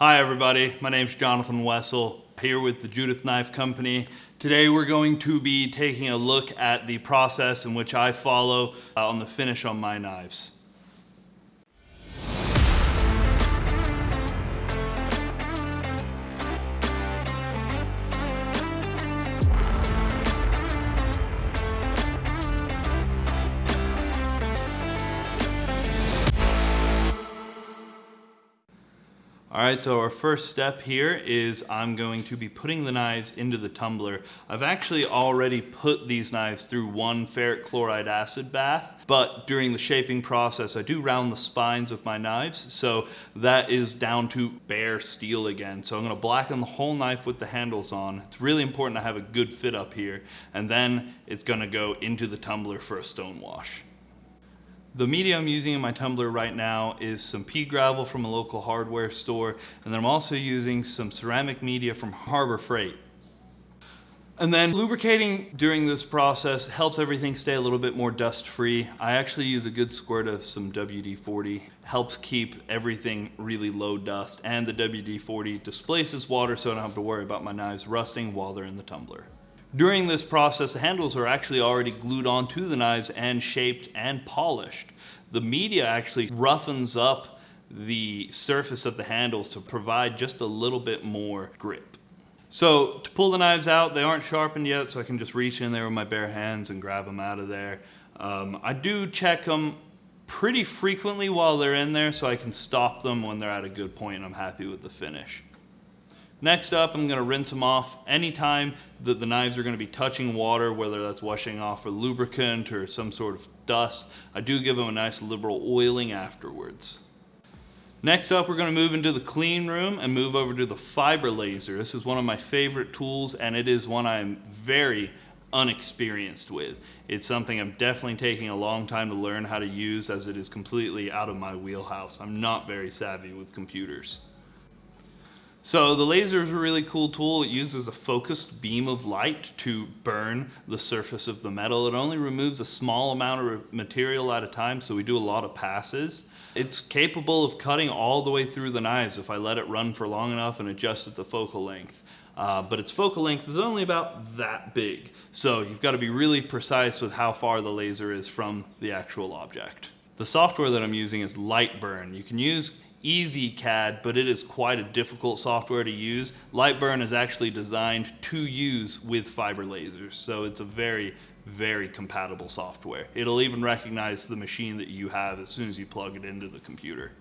Hi everybody, my name's Jonathan Wessel, here with the Judith Knife Company. Today we're going to be taking a look at the process in which I follow on the finish on my knives. Alright, so our first step here is I'm going to be putting the knives into the tumbler. I've actually already put these knives through one ferric chloride acid bath, but during the shaping process I do round the spines of my knives, so that is down to bare steel again. So I'm going to blacken the whole knife with the handles on. It's really important to have a good fit up here, and then it's going to go into the tumbler for a stone wash. The media I'm using in my tumbler right now is some pea gravel from a local hardware store, and then I'm also using some ceramic media from Harbor Freight. And then lubricating during this process helps everything stay a little bit more dust free. I actually use a good squirt of some WD-40. Helps keep everything really low dust, and the WD-40 displaces water so I don't have to worry about my knives rusting while they're in the tumbler. During this process, the handles are actually already glued onto the knives and shaped and polished. The media actually roughens up the surface of the handles to provide just a little bit more grip. So to pull the knives out, they aren't sharpened yet, so I can just reach in there with my bare hands and grab them out of there. I do check them pretty frequently while they're in there so I can stop them when they're at a good point and I'm happy with the finish. Next up, I'm going to rinse them off anytime that the knives are going to be touching water, whether that's washing off a lubricant or some sort of dust. I do give them a nice liberal oiling afterwards. Next up, we're going to move into the clean room and move over to the fiber laser. This is one of my favorite tools, and it is one I'm very unexperienced with. It's something I'm definitely taking a long time to learn how to use, as it is completely out of my wheelhouse. I'm not very savvy with computers. So the laser is a really cool tool. It uses a focused beam of light to burn the surface of the metal. It only removes a small amount of material at a time, so we do a lot of passes. It's capable of cutting all the way through the knives if I let it run for long enough and adjust at the focal length. But its focal length is only about that big, so you've got to be really precise with how far the laser is from the actual object. The software that I'm using is Lightburn. You can use EasyCAD, but it is quite a difficult software to use. Lightburn is actually designed to use with fiber lasers, so it's a very, very compatible software. It'll even recognize the machine that you have as soon as you plug it into the computer.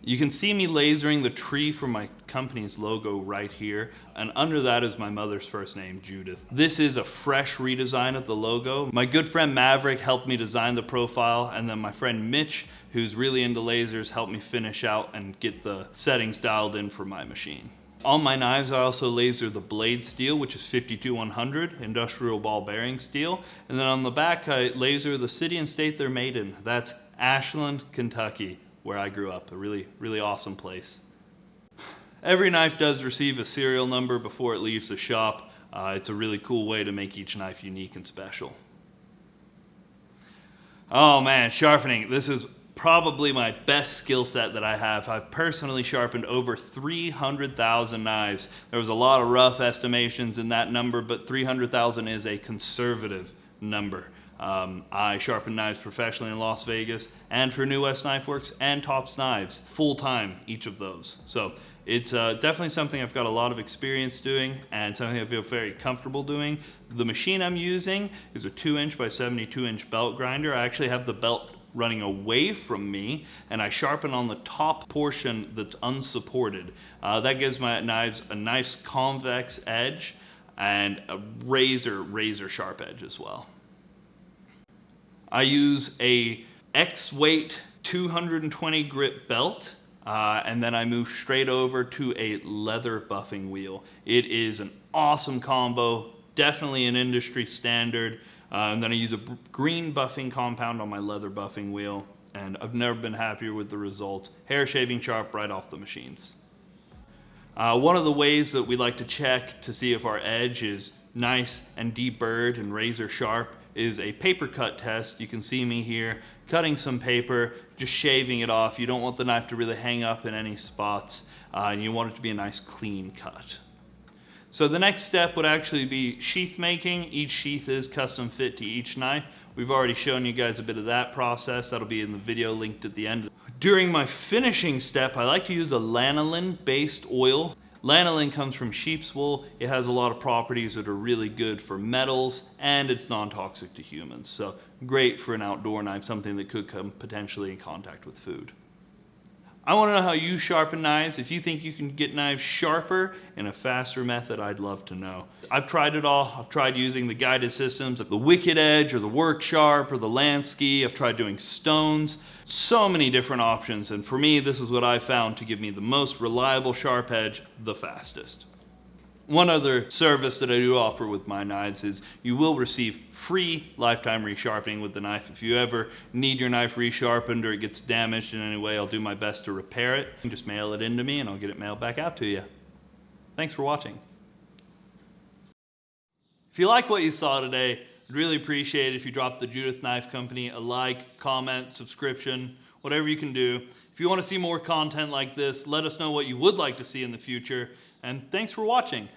You can see me lasering the tree for my company's logo right here, and under that is my mother's first name, Judith. This is a fresh redesign of the logo. My good friend Maverick helped me design the profile, and then my friend Mitch, who's really into lasers, helped me finish out and get the settings dialed in for my machine. On my knives, I also laser the blade steel, which is 52-100 industrial ball bearing steel, and then on the back I laser the city and state they're made in. That's Ashland, Kentucky, where I grew up, a really, really awesome place. Every knife does receive a serial number before it leaves the shop. It's a really cool way to make each knife unique and special. Oh man, sharpening. This is probably my best skill set that I have. I've personally sharpened over 300,000 knives. There was a lot of rough estimations in that number, but 300,000 is a conservative number. I sharpen knives professionally in Las Vegas and for New West Knife Works and Tops Knives, full-time, each of those. So it's definitely something I've got a lot of experience doing and something I feel very comfortable doing. The machine I'm using is a 2" by 72" belt grinder. I actually have the belt running away from me, and I sharpen on the top portion that's unsupported. That gives my knives a nice convex edge and a razor sharp edge as well. I use a X-weight 220 grit belt, and then I move straight over to a leather buffing wheel. It is an awesome combo, definitely an industry standard. And then I use a green buffing compound on my leather buffing wheel, and I've never been happier with the results. Hair shaving sharp right off the machines. One of the ways that we like to check to see if our edge is nice and deburred and razor sharp is a paper cut test. You can see me here cutting some paper, just shaving it off. You don't want the knife to really hang up in any spots, and you want it to be a nice clean cut. So the next step would actually be sheath making. Each sheath is custom fit to each knife. We've already shown you guys a bit of that process. That'll be in the video linked at the end. During my finishing step, I like to use a lanolin-based oil. Lanolin comes from sheep's wool. It has a lot of properties that are really good for metals, and it's non-toxic to humans. So great for an outdoor knife, something that could come potentially in contact with food. I want to know how you sharpen knives. If you think you can get knives sharper in a faster method, I'd love to know. I've tried it all. I've tried using the guided systems of the Wicked Edge or the Work Sharp or the Lansky. I've tried doing stones. So many different options, and for me, this is what I found to give me the most reliable sharp edge the fastest. One other service that I do offer with my knives is you will receive free lifetime resharpening with the knife. If you ever need your knife resharpened or it gets damaged in any way, I'll do my best to repair it. You can just mail it in to me and I'll get it mailed back out to you. Thanks for watching. If you like what you saw today, I'd really appreciate it if you drop the Judith Knife Company a like, comment, subscription, whatever you can do. If you want to see more content like this, let us know what you would like to see in the future, and thanks for watching.